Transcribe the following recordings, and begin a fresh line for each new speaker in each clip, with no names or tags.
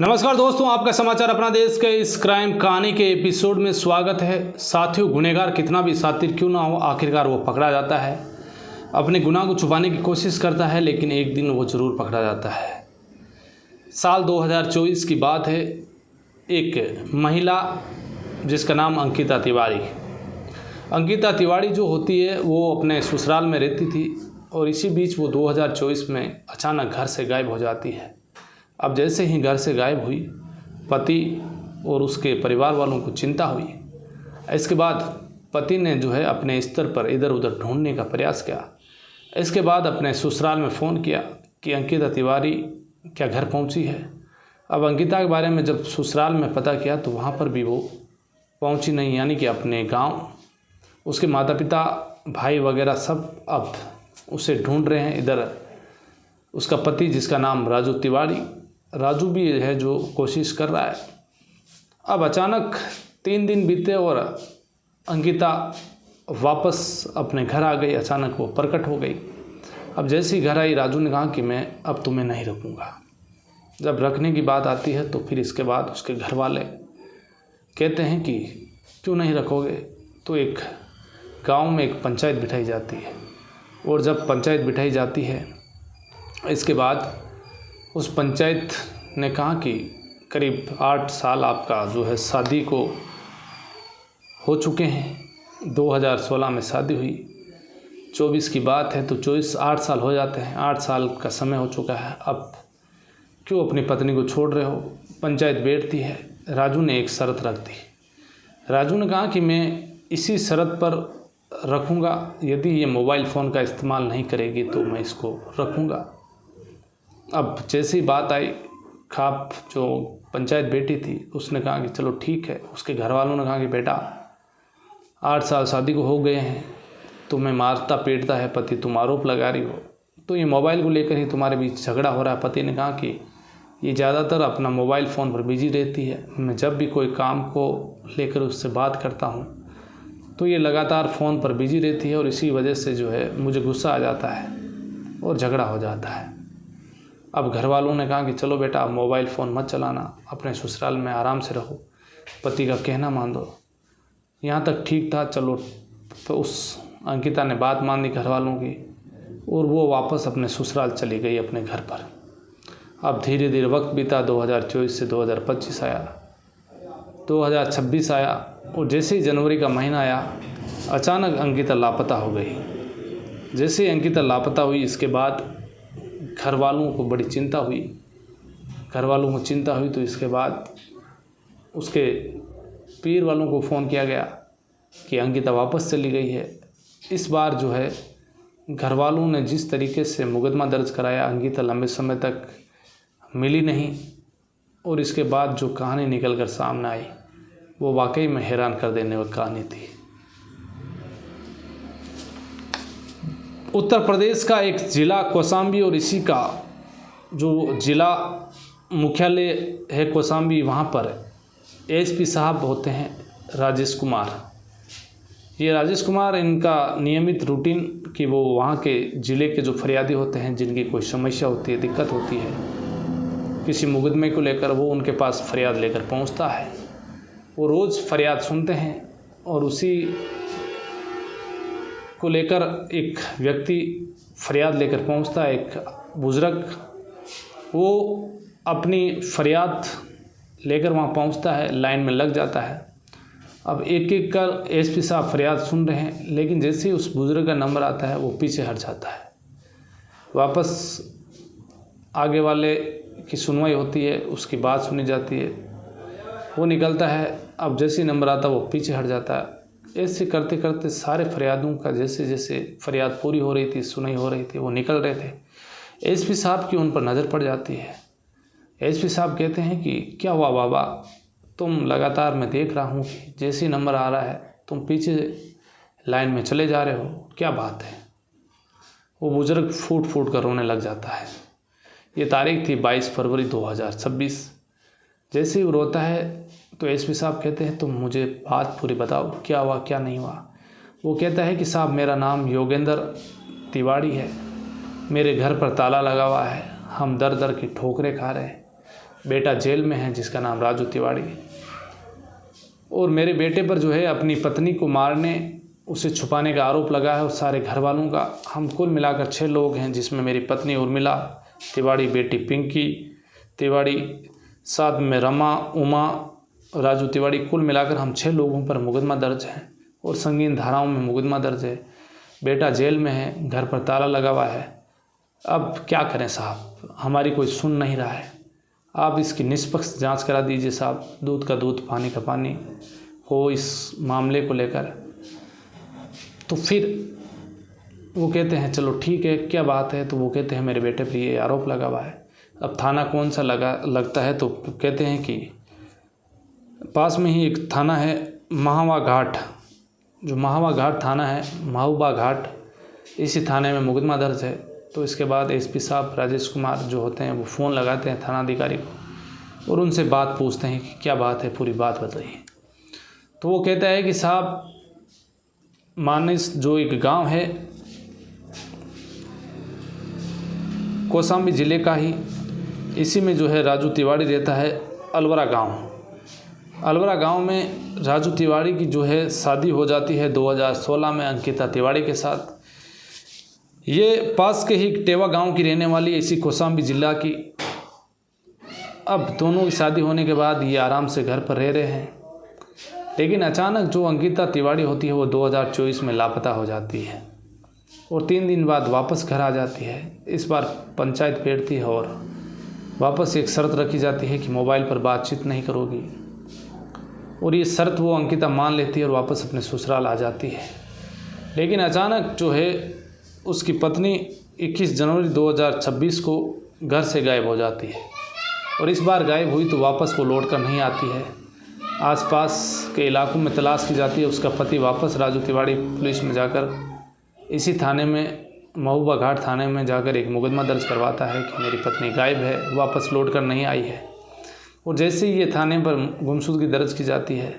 नमस्कार दोस्तों, आपका समाचार अपना देश के इस क्राइम कहानी के एपिसोड में स्वागत है। साथियों, गुनहगार कितना भी शातिर क्यों ना हो, आखिरकार वो पकड़ा जाता है। अपने गुनाह को छुपाने की कोशिश करता है, लेकिन एक दिन वो ज़रूर पकड़ा जाता है। साल 2024 की बात है। एक महिला जिसका नाम अंकिता तिवारी जो होती है वो अपने ससुराल में रहती थी और इसी बीच वो 2024 में अचानक घर से गायब हो जाती है। अब जैसे ही घर से गायब हुई, पति और उसके परिवार वालों को चिंता हुई। इसके बाद पति ने जो है अपने स्तर पर इधर उधर ढूंढने का प्रयास किया। इसके बाद अपने ससुराल में फ़ोन किया कि अंकिता तिवारी क्या घर पहुंची है। अब अंकिता के बारे में जब ससुराल में पता किया तो वहां पर भी वो पहुंची नहीं, यानी कि अपने गांव। उसके माता पिता, भाई वगैरह सब अब उसे ढूंढ रहे हैं। इधर उसका पति जिसका नाम राजू भी है जो कोशिश कर रहा है। अब अचानक 3 दिन बीते और अंकिता वापस अपने घर आ गई। अचानक वो प्रकट हो गई। अब जैसे ही घर आई, राजू ने कहा कि मैं अब तुम्हें नहीं रखूँगा। जब रखने की बात आती है तो फिर इसके बाद उसके घर वाले कहते हैं कि क्यों नहीं रखोगे। तो एक गांव में एक पंचायत बिठाई जाती है और जब पंचायत बिठाई जाती है, इसके बाद उस पंचायत ने कहा कि करीब 8 साल आपका जो है शादी को हो चुके हैं। 2016 में शादी हुई, 24 की बात है तो 8 साल हो जाते हैं। 8 साल का समय हो चुका है, अब क्यों अपनी पत्नी को छोड़ रहे हो। पंचायत बैठती है। राजू ने एक शर्त रख दी। राजू ने कहा कि मैं इसी शर्त पर रखूँगा, यदि ये मोबाइल फ़ोन का इस्तेमाल नहीं करेगी तो मैं इसको रखूँगा। अब जैसी बात आई, खाप जो पंचायत बैठी थी उसने कहा कि चलो ठीक है। उसके घर वालों ने कहा कि बेटा 8 साल शादी को हो गए हैं, तुम्हें मारता पीटता है पति, तुम आरोप लगा रही हो, तो ये मोबाइल को लेकर ही तुम्हारे बीच झगड़ा हो रहा है। पति ने कहा कि ये ज़्यादातर अपना मोबाइल फ़ोन पर बिजी रहती है। मैं जब भी कोई काम को लेकर उससे बात करता हूँ तो ये लगातार फ़ोन पर बिजी रहती है और इसी वजह से जो है मुझे गुस्सा आ जाता है और झगड़ा हो जाता है। अब घर वालों ने कहा कि चलो बेटा मोबाइल फ़ोन मत चलाना, अपने ससुराल में आराम से रहो, पति का कहना मान दो। यहाँ तक ठीक था। चलो, तो उस अंकिता ने बात मान ली घर वालों की और वो वापस अपने ससुराल चली गई अपने घर पर। अब धीरे धीरे वक्त बीता। 2024 से 2025 आया, 2026 आया और जैसे ही जनवरी का महीना आया, अचानक अंकिता लापता हो गई। जैसे ही अंकिता लापता हुई, इसके बाद घर वालों को बड़ी चिंता हुई। तो इसके बाद उसके पीर वालों को फ़ोन किया गया कि अंकिता वापस चली गई है। इस बार जो है घर वालों ने जिस तरीके से मुकदमा दर्ज कराया, अंकिता लंबे समय तक मिली नहीं और इसके बाद जो कहानी निकल कर सामने आई वो वाकई में हैरान कर देने वाली कहानी थी। उत्तर प्रदेश का एक ज़िला कौशाम्बी और इसी का जो ज़िला मुख्यालय है कौशाम्बी, वहाँ पर एसपी साहब होते हैं राजेश कुमार। ये राजेश कुमार, इनका नियमित रूटीन कि वो वहाँ के ज़िले के जो फरियादी होते हैं, जिनकी कोई समस्या होती है, दिक्कत होती है किसी मुकदमे को लेकर, वो उनके पास फरियाद लेकर पहुँचता है। वो रोज़ फरियाद सुनते हैं और उसी को लेकर एक व्यक्ति फरियाद लेकर पहुंचता है, एक बुजुर्ग। वो अपनी फरियाद लेकर वहां पहुंचता है, लाइन में लग जाता है। अब एक एक कर एसपी साहब फरियाद सुन रहे हैं, लेकिन जैसे ही उस बुजुर्ग का नंबर आता है वो पीछे हट जाता है। वापस आगे वाले की सुनवाई होती है, उसकी बात सुनी जाती है, वो निकलता है। अब जैसे ही नंबर आता है वो पीछे हट जाता है। ऐसे करते करते सारे फरियादों का जैसे जैसे फरियाद पूरी हो रही थी, सुनाई हो रही थी, वो निकल रहे थे। एसपी साहब की उन पर नज़र पड़ जाती है। एसपी साहब कहते हैं कि क्या हुआ बाबा, तुम लगातार मैं देख रहा हूँ कि जैसे ही नंबर आ रहा है तुम पीछे लाइन में चले जा रहे हो, क्या बात है। वो बुजुर्ग फूट फूट कर रोने लग जाता है। ये तारीख थी 22 फरवरी 2026। जैसे ही वो रोता है तो एसपी साहब कहते हैं तुम मुझे बात पूरी बताओ, क्या हुआ क्या नहीं हुआ। वो कहता है कि साहब मेरा नाम योगेंद्र तिवारी है, मेरे घर पर ताला लगा हुआ है, हम दर दर की ठोकरें खा रहे हैं, बेटा जेल में है जिसका नाम राजू तिवारी, और मेरे बेटे पर जो है अपनी पत्नी को मारने, उसे छुपाने का आरोप लगा है और सारे घर वालों का। हम कुल मिलाकर 6 लोग हैं, जिसमें मेरी पत्नी उर्मिला तिवारी, बेटी पिंकी तिवारी, साथ में रमा, उमा, राजू तिवारी, कुल मिलाकर हम 6 लोगों पर मुकदमा दर्ज है और संगीन धाराओं में मुकदमा दर्ज है। बेटा जेल में है, घर पर ताला लगा हुआ है। अब क्या करें साहब, हमारी कोई सुन नहीं रहा है। आप इसकी निष्पक्ष जांच करा दीजिए साहब, दूध का दूध पानी का पानी हो इस मामले को लेकर। तो फिर वो कहते हैं चलो ठीक है, क्या बात है? तो वो कहते हैं मेरे बेटे पर ये आरोप लगा हुआ है। अब थाना कौन सा लगता है? तो कहते हैं कि पास में ही एक थाना है महावा घाट, जो महावा घाट थाना है, महोबा घाट, इसी थाने में मुकदमा दर्ज है। तो इसके बाद एसपी साहब राजेश कुमार जो होते हैं वो फ़ोन लगाते हैं थानाधिकारी को और उनसे बात पूछते हैं कि क्या बात है, पूरी बात बताइए। तो वो कहता है कि साहब मानस जो एक गांव है कौशाम्बी ज़िले का ही, इसी में जो है राजू तिवारी रहता है। अलवरा गांव में राजू तिवारी की जो है शादी हो जाती है 2016 में अंकिता तिवारी के साथ। ये पास के ही टेवा गांव की रहने वाली, इसी कौशाम्बी ज़िला की। अब दोनों की शादी होने के बाद ये आराम से घर पर रह रहे हैं, लेकिन अचानक जो अंकिता तिवारी होती है वो 2024 में लापता हो जाती है और 3 दिन बाद वापस घर आ जाती है। इस बार पंचायत बैठती है और वापस एक शर्त रखी जाती है कि मोबाइल पर बातचीत नहीं करोगी, और ये शर्त वो अंकिता मान लेती है और वापस अपने ससुराल आ जाती है। लेकिन अचानक जो है उसकी पत्नी 21 जनवरी 2026 को घर से गायब हो जाती है, और इस बार गायब हुई तो वापस वो लौट कर नहीं आती है। आसपास के इलाकों में तलाश की जाती है। उसका पति वापस राजू तिवारी पुलिस में जाकर, इसी थाने में, महोबा घाट थाने में जाकर एक मुकदमा दर्ज करवाता है कि मेरी पत्नी गायब है, वापस लौट कर नहीं आई है। और जैसे ही ये थाने पर गुमशुदगी दर्ज की जाती है,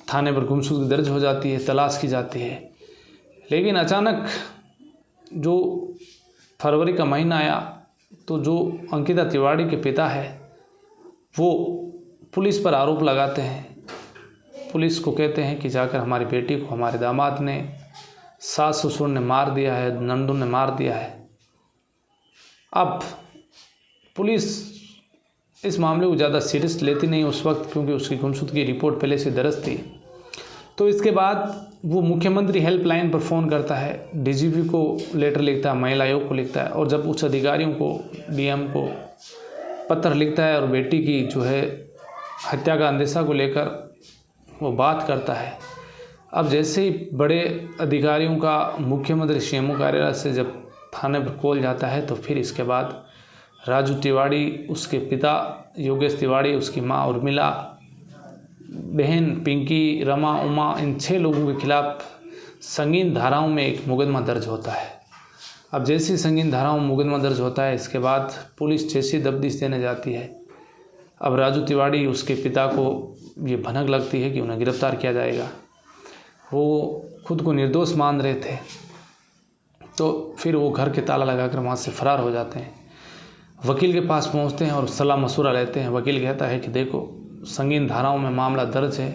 थाने पर गुमशुदगी दर्ज हो जाती है, तलाश की जाती है। लेकिन अचानक जो फरवरी का महीना आया तो जो अंकिता तिवारी के पिता है वो पुलिस पर आरोप लगाते हैं। पुलिस को कहते हैं कि जाकर हमारी बेटी को हमारे दामाद ने, सास ससुर ने मार दिया है, नंदू ने मार दिया है। अब पुलिस इस मामले को ज़्यादा सीरियस लेती नहीं उस वक्त, क्योंकि उसकी गुमशुदगी रिपोर्ट पहले से दर्ज थी। तो इसके बाद वो मुख्यमंत्री हेल्पलाइन पर फ़ोन करता है, डीजीपी को लेटर लिखता है, महिला आयोग को लिखता है, और जब उच्च अधिकारियों को, डीएम को पत्र लिखता है और बेटी की जो है हत्या का अंदेशा को लेकर वो बात करता है। अब जैसे ही बड़े अधिकारियों का मुख्यमंत्री सीएमओ कार्यालय से जब थाने पर कॉल जाता है, तो फिर इसके बाद राजू तिवारी, उसके पिता योगेश तिवारी, उसकी माँ उर्मिला, बहन पिंकी, रमा, उमा, इन 6 लोगों के खिलाफ संगीन धाराओं में एक मुकदमा दर्ज होता है। अब जैसी संगीन धाराओं में मुकदमा दर्ज होता है, इसके बाद पुलिस जैसी दबिश देने जाती है। अब राजू तिवारी, उसके पिता को ये भनक लगती है कि उन्हें गिरफ्तार किया जाएगा। वो खुद को निर्दोष मान रहे थे, तो फिर वो घर के ताला लगाकर वहाँ से फरार हो जाते हैं। वकील के पास पहुँचते हैं और सलाह मशवरा लेते हैं। वकील कहता है कि देखो, संगीन धाराओं में मामला दर्ज है,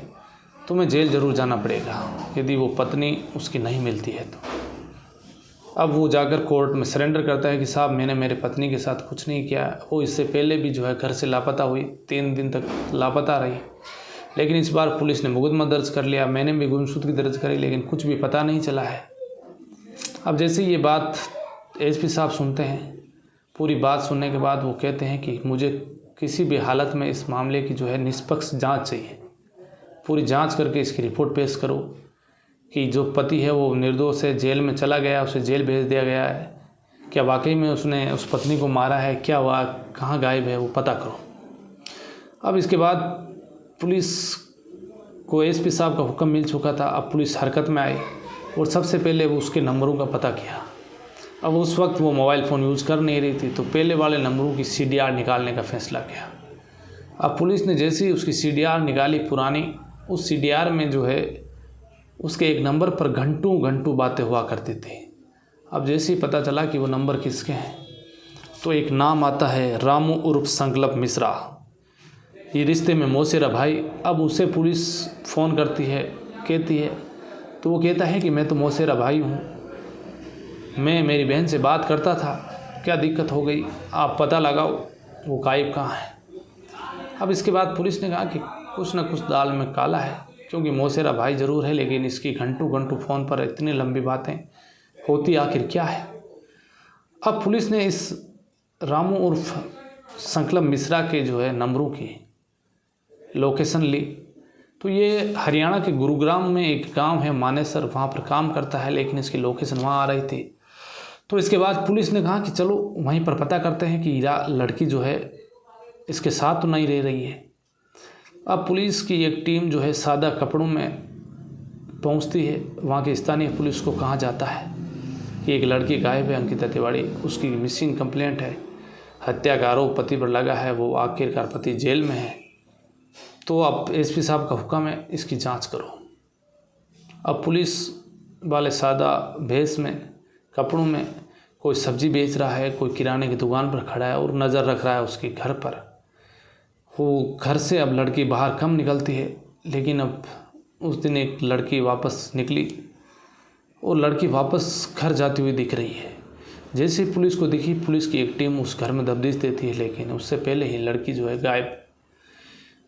तुम्हें जेल ज़रूर जाना पड़ेगा यदि वो पत्नी उसकी नहीं मिलती है तो। अब वो जाकर कोर्ट में सरेंडर करता है कि साहब मैंने मेरे पत्नी के साथ कुछ नहीं किया। वो इससे पहले भी जो है घर से लापता हुई, 3 दिन तक लापता रही, लेकिन इस बार पुलिस ने मुकदमा दर्ज कर लिया। मैंने भी गुमशुदगी दर्ज करी, लेकिन कुछ भी पता नहीं चला है। अब जैसे ये बात एसपी साहब सुनते हैं, पूरी बात सुनने के बाद वो कहते हैं कि मुझे किसी भी हालत में इस मामले की जो है निष्पक्ष जांच चाहिए। पूरी जांच करके इसकी रिपोर्ट पेश करो कि जो पति है वो निर्दोष है, जेल में चला गया, उसे जेल भेज दिया गया है, क्या वाकई में उसने उस पत्नी को मारा है, क्या हुआ, कहाँ गायब है, वो पता करो। अब इसके बाद पुलिस को एसपी साहब का हुक्म मिल चुका था। अब पुलिस हरकत में आई और सबसे पहले वो उसके नंबरों का पता किया। अब उस वक्त वो मोबाइल फ़ोन यूज़ कर नहीं रही थी, तो पहले वाले नंबरों की CDR निकालने का फैसला किया। अब पुलिस ने जैसे ही उसकी CDR निकाली पुरानी, उस CDR में जो है उसके एक नंबर पर घंटों बातें हुआ करती थी। अब जैसे ही पता चला कि वो नंबर किसके हैं, तो एक नाम आता है रामू उर्फ संकल्प मिश्रा। ये रिश्ते में मौसेरा भाई। अब उसे पुलिस फ़ोन करती है, कहती है, तो वो कहता है कि मैं तो मौसेरा भाई हूँ, मैं मेरी बहन से बात करता था, क्या दिक्कत हो गई, आप पता लगाओ वो गायब कहाँ है। अब इसके बाद पुलिस ने कहा कि कुछ न कुछ दाल में काला है, क्योंकि मौसेरा भाई ज़रूर है, लेकिन इसकी घंटों घंटों फ़ोन पर इतनी लंबी बातें होती आखिर क्या है। अब पुलिस ने इस रामू उर्फ संकल्प मिश्रा के जो है नंबरों की लोकेशन ली। तो ये हरियाणा के गुरुग्राम में एक गांव है मानेसर, वहाँ पर काम करता है, लेकिन इसकी लोकेशन वहाँ आ रही थी। तो इसके बाद पुलिस ने कहा कि चलो वहीं पर पता करते हैं कि लड़की जो है इसके साथ तो नहीं रह रही है। अब पुलिस की एक टीम जो है सादा कपड़ों में पहुंचती है। वहाँ के स्थानीय पुलिस को कहा जाता है कि एक लड़की गायब है, अंकिता तिवारी, उसकी मिसिंग कंप्लेंट है, हत्या का आरोप पति पर लगा है, वो आखिरकार पति जेल में है, तो अब एसपी साहब का हुक्म है, इसकी जांच करो। अब पुलिस वाले सादा भेष में, कपड़ों में, कोई सब्जी बेच रहा है, कोई किराने की दुकान पर खड़ा है और नज़र रख रहा है उसके घर पर। वो घर से अब लड़की बाहर कम निकलती है, लेकिन अब उस दिन एक लड़की वापस निकली और लड़की वापस घर जाती हुई दिख रही है। जैसे ही पुलिस को दिखी, पुलिस की एक टीम उस घर में दबिश देती है, लेकिन उससे पहले ही लड़की जो है गायब।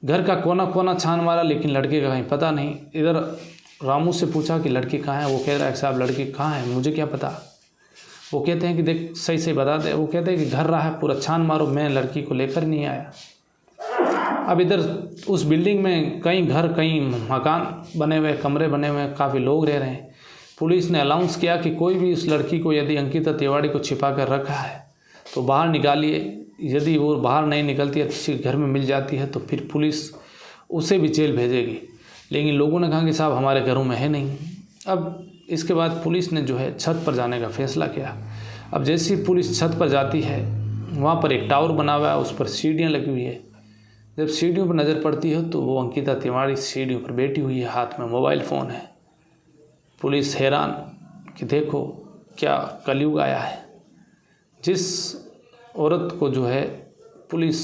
घर का कोना कोना छान मारा, लेकिन लड़के का कहीं पता नहीं। इधर रामू से पूछा कि लड़की कहाँ है, वो कह रहा है साहब लड़की कहाँ है मुझे क्या पता। वो कहते हैं कि देख सही सही बता दे। वो कहते हैं कि घर रहा है, पूरा छान मारो, मैं लड़की को लेकर नहीं आया। अब इधर उस बिल्डिंग में कई घर, कई मकान बने हुए, कमरे बने हुए, काफ़ी लोग रह रहे हैं। पुलिस ने अनाउंस किया कि कोई भी उस लड़की को यदि अंकिता तिवारी को छिपा कर रखा है तो बाहर निकालिए। यदि वो बाहर नहीं निकलती है, किसी घर में मिल जाती है, तो फिर पुलिस उसे भी जेल भेजेगी। लेकिन लोगों ने कहा कि साहब हमारे घरों में है नहीं। अब इसके बाद पुलिस ने जो है छत पर जाने का फैसला किया। अब जैसे ही पुलिस छत पर जाती है, वहाँ पर एक टावर बना हुआ है, उस पर सीढ़ियाँ लगी हुई है। जब सीढ़ियों पर नज़र पड़ती है तो वो अंकिता तिवारी सीढ़ियों पर बैठी हुई है, हाथ में मोबाइल फ़ोन है। पुलिस हैरान कि देखो क्या कलयुग आया है। जिस औरत को जो है पुलिस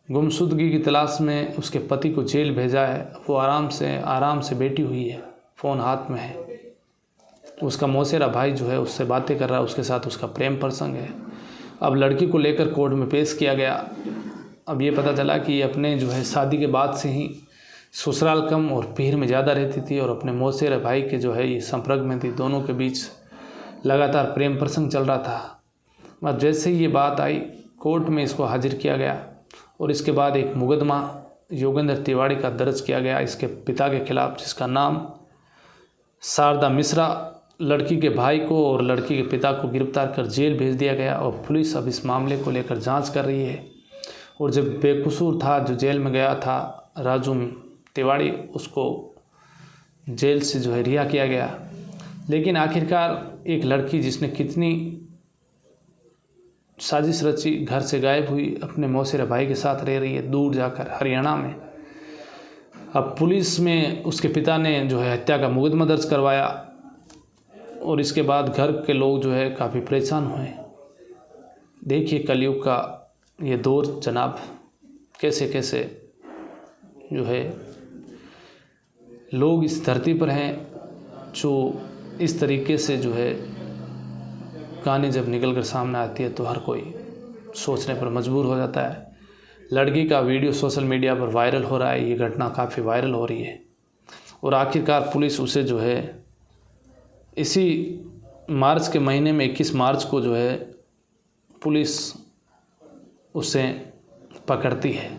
गुमशुदगी की तलाश में उसके पति को जेल भेजा है, वो आराम से बैठी हुई है, फ़ोन हाथ में है। उसका मौसेरा भाई जो है उससे बातें कर रहा है, उसके साथ उसका प्रेम प्रसंग है। अब लड़की को लेकर कोर्ट में पेश किया गया। अब ये पता चला कि ये अपने जो है शादी के बाद से ही ससुराल कम और पीर में ज़्यादा रहती थी और अपने मौसेरा भाई के जो है ये संपर्क में थी। दोनों के बीच लगातार प्रेम प्रसंग चल रहा था। अब जैसे ही ये बात आई, कोर्ट में इसको हाजिर किया गया और इसके बाद एक मुकदमा योगेंद्र तिवारी का दर्ज किया गया इसके पिता के खिलाफ, जिसका नाम शारदा मिश्रा। लड़की के भाई को और लड़की के पिता को गिरफ्तार कर जेल भेज दिया गया और पुलिस अब इस मामले को लेकर जांच कर रही है। और जब बेकसूर था, जो जेल में गया था राजू तिवारी, उसको जेल से जो है रिहा किया गया। लेकिन आखिरकार एक लड़की जिसने कितनी साजिश रची, घर से गायब हुई, अपने मौसेरा भाई के साथ रह रही है दूर जाकर हरियाणा में। अब पुलिस में उसके पिता ने जो है हत्या का मुकदमा दर्ज करवाया और इसके बाद घर के लोग जो है काफ़ी परेशान हुए। देखिए कलयुग का ये दौर जनाब, कैसे कैसे जो है लोग इस धरती पर हैं, जो इस तरीके से जो है कहानी जब निकल कर सामने आती है तो हर कोई सोचने पर मजबूर हो जाता है। लड़की का वीडियो सोशल मीडिया पर वायरल हो रहा है, ये घटना काफ़ी वायरल हो रही है और आखिरकार पुलिस उसे जो है इसी मार्च के महीने में 21 मार्च को जो है पुलिस उसे पकड़ती है।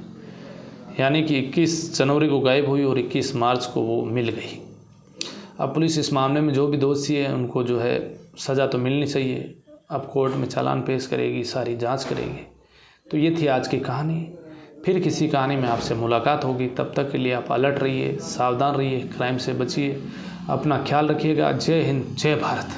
यानी कि 21 जनवरी को गायब हुई और 21 मार्च को वो मिल गई। अब पुलिस इस मामले में जो भी दोषी है उनको जो है सज़ा तो मिलनी चाहिए। अब कोर्ट में चालान पेश करेगी, सारी जांच करेगी। तो ये थी आज की कहानी। फिर किसी कहानी में आपसे मुलाकात होगी। तब तक के लिए आप अलर्ट रहिए, सावधान रहिए, क्राइम से बचिए, अपना ख्याल रखिएगा। जय हिंद, जय भारत।